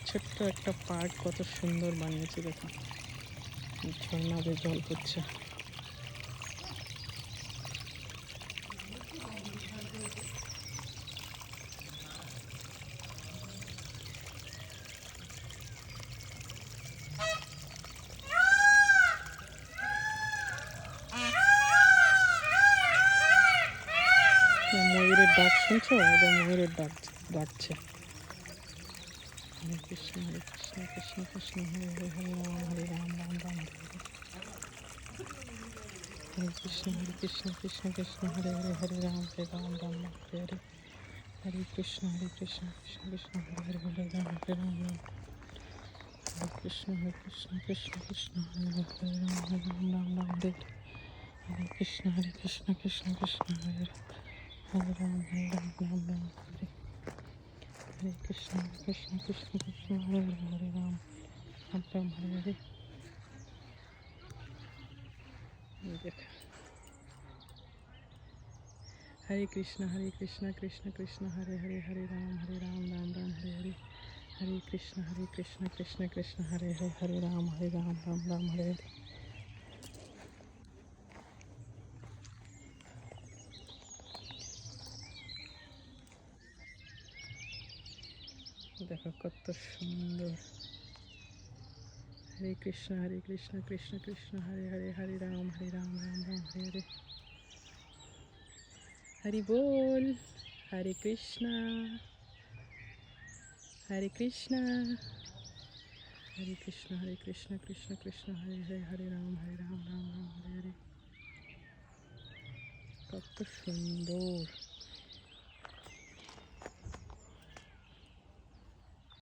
ছোট্ট একটা পার্ক কত সুন্দর বানিয়েছে দেখুন, ঝর্ণাতে জল পড়ছে। ময়ূরের ডাক শুনছো? একদম ময়ূরের ডাকছে। হরে কৃষ্ণ কৃষ্ণ কৃষ্ণ হরে হরে, হরে রাম রাম রাম হরে হরে, হরে কৃষ্ণ কৃষ্ণ কৃষ্ণ হরে হরে, হরে রাম রাম রাম হরে হরে, হরে কৃষ্ণ কৃষ্ণ কৃষ্ণ হরে হরে, হরে রাম রাম, হরে কৃষ্ণ কৃষ্ণ কৃষ্ণ হরে হরে, হরে রাম রাম হরে, হরে কৃষ্ণ কৃষ্ণ হরে হরে, হরে রাম রাম রাম হরে, হরে কৃষ্ণ কৃষ্ণ হরে হরে, হরে রাম রাম হরে হরে। দেখা, হরে কৃষ্ণ কৃষ্ণ কৃষ্ণ হরে হরে, হরে রাম রাম রাম হরে হরে, হরে কৃষ্ণ কৃষ্ণ হরে হরে, হরে রাম রাম রাম হরে হরে। দেখো কত সুন্দর। হরে কৃষ্ণ কৃষ্ণ হরে হরে, হরে রাম রাম রাম হরে হরে। হরি বল, হরে কৃষ্ণ কৃষ্ণ কৃষ্ণ হরে হরে, হরে রাম রাম রাম হরে হরে। কত সুন্দর।